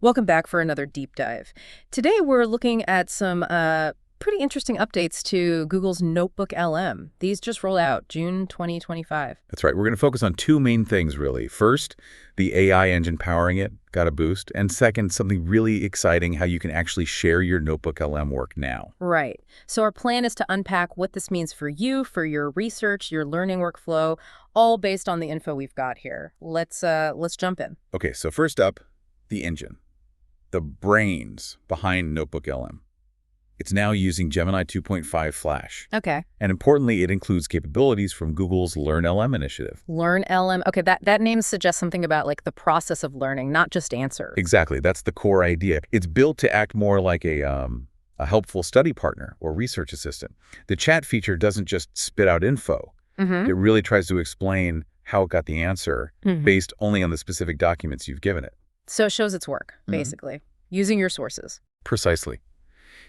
Welcome back for another deep dive. Today we're looking at some pretty interesting updates to Google's Notebook LM. These just rolled out June 2025. That's right. We're going to focus on two main things, really. First, the AI engine powering it got a boost. And second, something really exciting, how you can actually share your Notebook LM work now. Right. So our plan is to unpack what this means for you, for your research, your learning workflow, all based on the info we've got here. Let's jump in. Okay, so first up, the engine. The brains behind Notebook LM. It's now using Gemini 2.5 Flash. Okay. And importantly, it includes capabilities from Google's Learn LM initiative. Learn LM. Okay, that name suggests something about like the process of learning, not just answers. Exactly. That's the core idea. It's built to act more like a helpful study partner or research assistant. The chat feature doesn't just spit out info. It really tries to explain how it got the answer based only on the specific documents you've given it. So it shows its work, basically, using your sources. Precisely.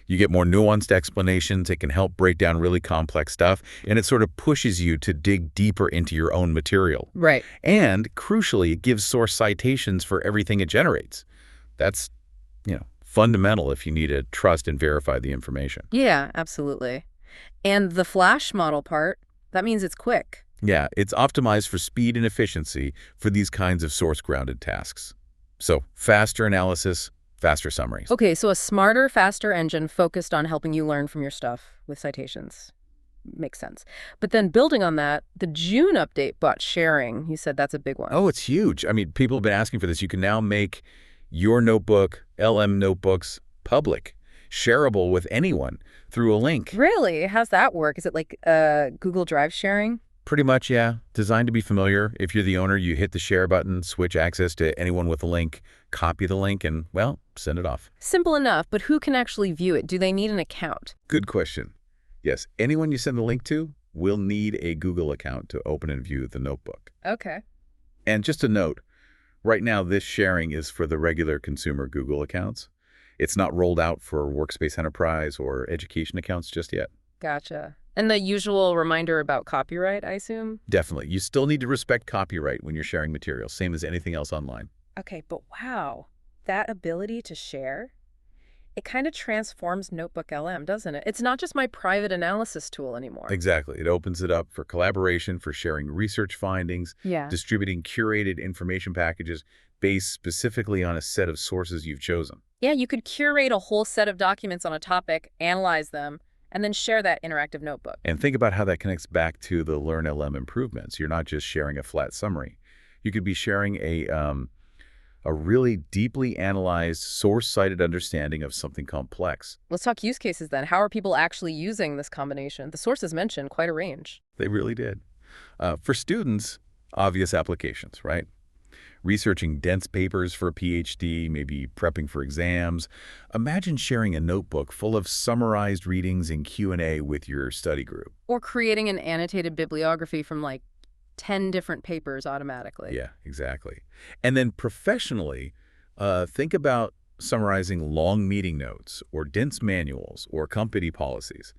You get more nuanced explanations. It can help break down really complex stuff, and it sort of pushes you to dig deeper into your own material. Right. And crucially, it gives source citations for everything it generates. That's, fundamental if you need to trust and verify the information. Yeah, absolutely. And the Flash model part, that means it's quick. Yeah, it's optimized for speed and efficiency for these kinds of source-grounded tasks. So faster analysis, faster summaries. Okay, so a smarter, faster engine focused on helping you learn from your stuff with citations. Makes sense. But then building on that, the June update brought sharing. You said that's a big one. Oh, it's huge. I mean, people have been asking for this. You can now make your notebook, LM notebooks, public, shareable with anyone through a link. Really? How's that work? Is it like Google Drive sharing? Pretty much, yeah. Designed to be familiar. If you're the owner, you hit the share button, switch access to anyone with a link, copy the link, and, well, send it off. Simple enough, but who can actually view it? Do they need an account? Good question. Yes, anyone you send the link to will need a Google account to open and view the notebook. Okay. And just a note, right now this sharing is for the regular consumer Google accounts. It's not rolled out for Workspace Enterprise or education accounts just yet. Gotcha. And the usual reminder about copyright, I assume? Definitely. You still need to respect copyright when you're sharing materials, same as anything else online. Okay, but wow, that ability to share, it kind of transforms Notebook LM, doesn't it? It's not just my private analysis tool anymore. Exactly. It opens it up for collaboration, for sharing research findings, distributing curated information packages based specifically on a set of sources you've chosen. Yeah, you could curate a whole set of documents on a topic, analyze them, and then share that interactive notebook. And think about how that connects back to the Learn LM improvements. You're not just sharing a flat summary. You could be sharing a really deeply analyzed, source-cited understanding of something complex. Let's talk use cases then. How are people actually using this combination? The sources mentioned quite a range. They really did. For students, obvious applications, right? Researching dense papers for a PhD, maybe prepping for exams. Imagine sharing a notebook full of summarized readings and Q&A with your study group. Or creating an annotated bibliography from like 10 different papers automatically. Yeah, exactly. And then professionally, think about summarizing long meeting notes or dense manuals or company policies.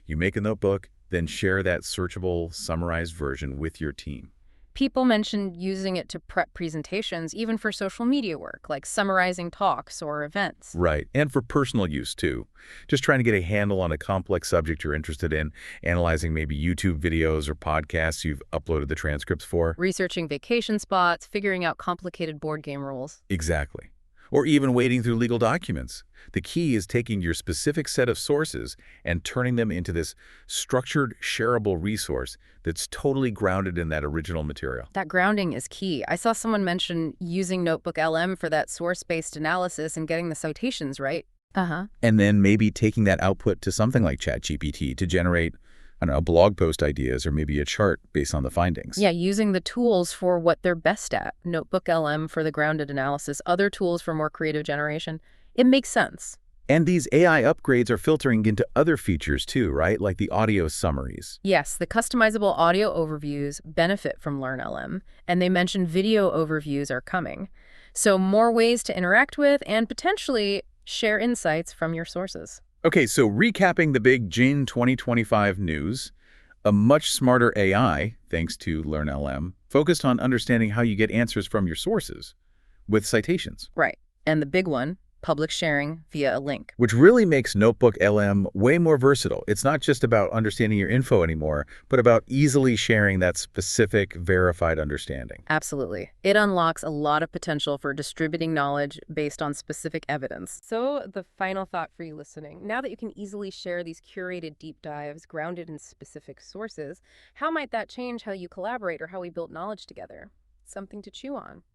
You make a notebook, then share that searchable, summarized version with your team. People mentioned using it to prep presentations, even for social media work, like summarizing talks or events. Right, and for personal use, too. Just trying to get a handle on a complex subject you're interested in, analyzing maybe YouTube videos or podcasts you've uploaded the transcripts for. Researching vacation spots, figuring out complicated board game rules. Exactly. Or even wading through legal documents. The key is taking your specific set of sources and turning them into this structured, shareable resource that's totally grounded in that original material. That grounding is key. I saw someone mention using Notebook LM for that source-based analysis and getting the citations right. And then maybe taking that output to something like ChatGPT to generate, blog post ideas or maybe a chart based on the findings. Yeah, using the tools for what they're best at. Notebook LM for the grounded analysis, other tools for more creative generation. It makes sense. And these AI upgrades are filtering into other features too, right? Like the audio summaries. Yes, the customizable audio overviews benefit from Learn LM, and they mentioned video overviews are coming. So more ways to interact with and potentially share insights from your sources. Okay, so recapping the big June 2025 news, a much smarter AI, thanks to Learn LM, focused on understanding how you get answers from your sources with citations. Right. And the big one, public sharing via a link. Which really makes Notebook LM way more versatile. It's not just about understanding your info anymore, but about easily sharing that specific, verified understanding. Absolutely. It unlocks a lot of potential for distributing knowledge based on specific evidence. So, the final thought for you listening, now that you can easily share these curated deep dives grounded in specific sources, how might that change how you collaborate or how we build knowledge together? Something to chew on.